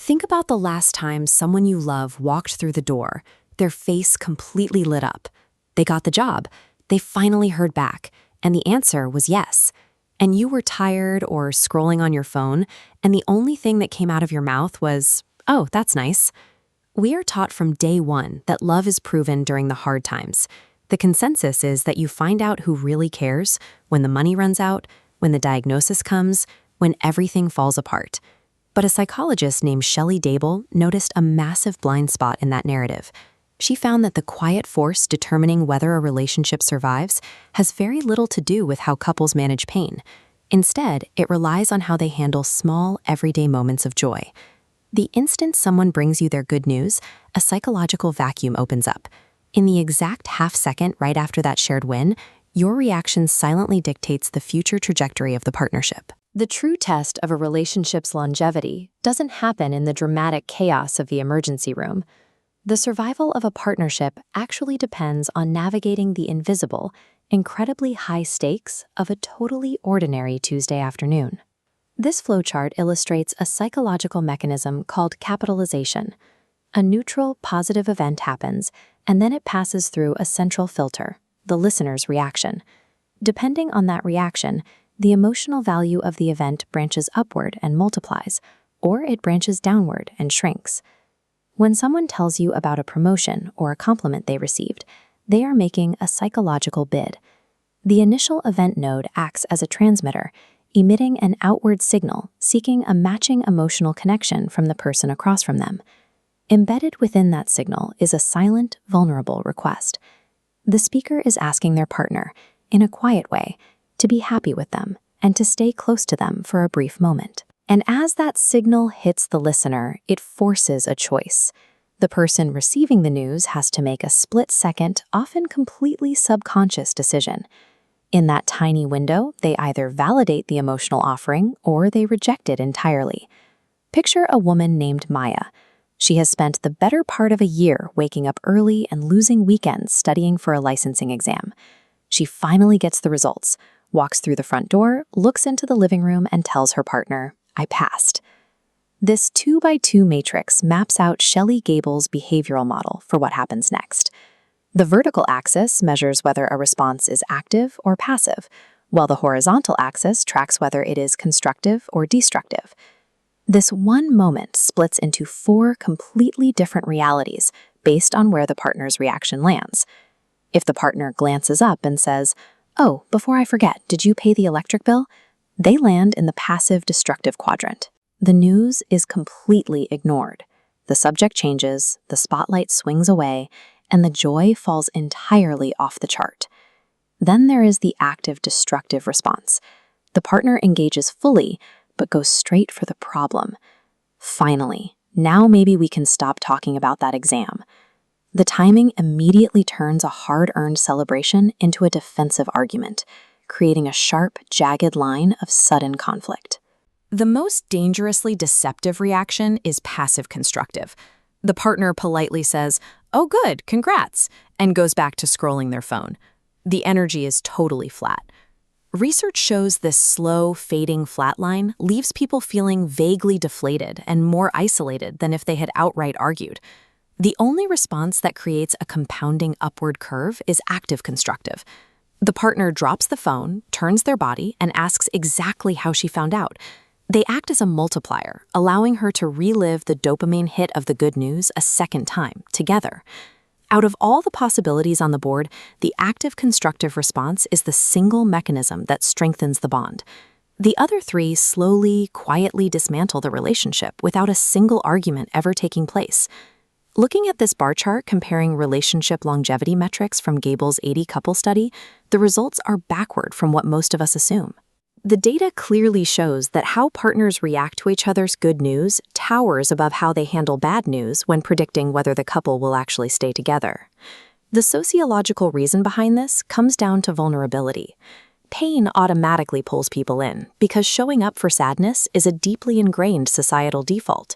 Think about the last time someone you love walked through the door, their face completely lit up. They got the job. They finally heard back, and the answer was yes. And you were tired or scrolling on your phone, and the only thing that came out of your mouth was, "Oh, that's nice." We are taught from day one that love is proven during the hard times. The consensus is that you find out who really cares when the money runs out, when the diagnosis comes, when everything falls apart. But a psychologist named Shelly Gable noticed a massive blind spot in that narrative. She found that the quiet force determining whether a relationship survives has very little to do with how couples manage pain. Instead, it relies on how they handle small, everyday moments of joy. The instant someone brings you their good news, a psychological vacuum opens up. In the exact half second right after that shared win, your reaction silently dictates the future trajectory of the partnership. The true test of a relationship's longevity doesn't happen in the dramatic chaos of the emergency room. The survival of a partnership actually depends on navigating the invisible, incredibly high stakes of a totally ordinary Tuesday afternoon. This flowchart illustrates a psychological mechanism called capitalization. A neutral, positive event happens, and then it passes through a central filter, the listener's reaction. Depending on that reaction, the emotional value of the event branches upward and multiplies, or it branches downward and shrinks. When someone tells you about a promotion or a compliment they received, they are making a psychological bid. The initial event node acts as a transmitter, emitting an outward signal seeking a matching emotional connection from the person across from them. Embedded within that signal is a silent, vulnerable request. The speaker is asking their partner, in a quiet way, to be happy with them and to stay close to them for a brief moment. And as that signal hits the listener, it forces a choice. The person receiving the news has to make a split-second, often completely subconscious decision. In that tiny window, they either validate the emotional offering or they reject it entirely. Picture a woman named Maya. She has spent the better part of a year waking up early and losing weekends studying for a licensing exam. She finally gets the results, walks through the front door, looks into the living room, and tells her partner, "I passed." This 2x2 matrix maps out Shelly Gable's behavioral model for what happens next. The vertical axis measures whether a response is active or passive, while the horizontal axis tracks whether it is constructive or destructive. This one moment splits into 4 completely different realities based on where the partner's reaction lands. If the partner glances up and says, "Oh, before I forget, did you pay the electric bill?" they land in the passive destructive quadrant. The news is completely ignored. The subject changes, the spotlight swings away, and the joy falls entirely off the chart. Then there is the active destructive response. The partner engages fully, but goes straight for the problem. Finally, now maybe we can stop talking about that exam. The timing immediately turns a hard-earned celebration into a defensive argument, creating a sharp, jagged line of sudden conflict. The most dangerously deceptive reaction is passive constructive. The partner politely says, "Oh good, congrats," and goes back to scrolling their phone. The energy is totally flat. Research shows this slow, fading flatline leaves people feeling vaguely deflated and more isolated than if they had outright argued. The only response that creates a compounding upward curve is active constructive. The partner drops the phone, turns their body, and asks exactly how she found out. They act as a multiplier, allowing her to relive the dopamine hit of the good news a second time, together. Out of all the possibilities on the board, the active constructive response is the single mechanism that strengthens the bond. The other 3 slowly, quietly dismantle the relationship without a single argument ever taking place. Looking at this bar chart comparing relationship longevity metrics from Gable's 80-couple study, the results are backward from what most of us assume. The data clearly shows that how partners react to each other's good news towers above how they handle bad news when predicting whether the couple will actually stay together. The sociological reason behind this comes down to vulnerability. Pain automatically pulls people in because showing up for sadness is a deeply ingrained societal default.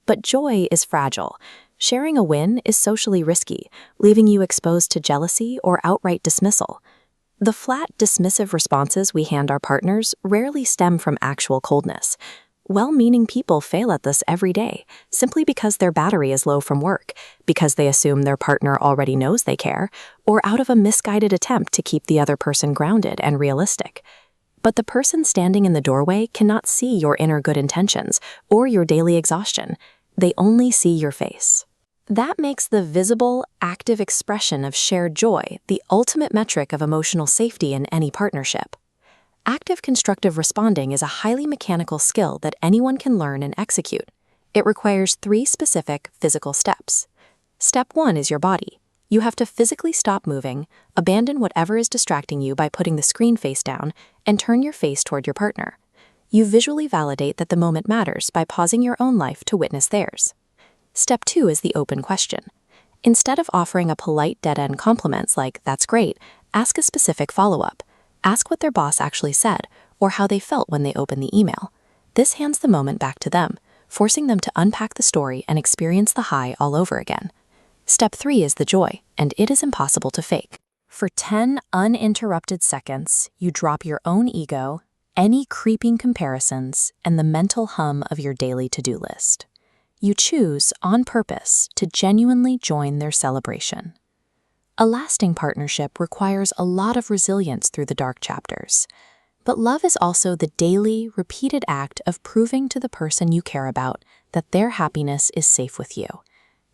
But joy is fragile. Sharing a win is socially risky, leaving you exposed to jealousy or outright dismissal. The flat, dismissive responses we hand our partners rarely stem from actual coldness. Well-meaning people fail at this every day, simply because their battery is low from work, because they assume their partner already knows they care, or out of a misguided attempt to keep the other person grounded and realistic. But the person standing in the doorway cannot see your inner good intentions or your daily exhaustion. They only see your face. That makes the visible, active expression of shared joy the ultimate metric of emotional safety in any partnership. Active constructive responding is a highly mechanical skill that anyone can learn and execute. It requires 3 specific physical steps. Step 1 is your body. You have to physically stop moving, abandon whatever is distracting you by putting the screen face down, and turn your face toward your partner. You visually validate that the moment matters by pausing your own life to witness theirs. Step 2 is the open question. Instead of offering a polite dead-end compliments like, "That's great," ask a specific follow-up. Ask what their boss actually said, or how they felt when they opened the email. This hands the moment back to them, forcing them to unpack the story and experience the high all over again. Step 3 is the joy, and it is impossible to fake. For 10 uninterrupted seconds, you drop your own ego, any creeping comparisons, and the mental hum of your daily to-do list. You choose, on purpose, to genuinely join their celebration. A lasting partnership requires a lot of resilience through the dark chapters. But love is also the daily, repeated act of proving to the person you care about that their happiness is safe with you,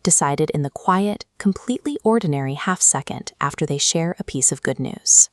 decided in the quiet, completely ordinary half-second after they share a piece of good news.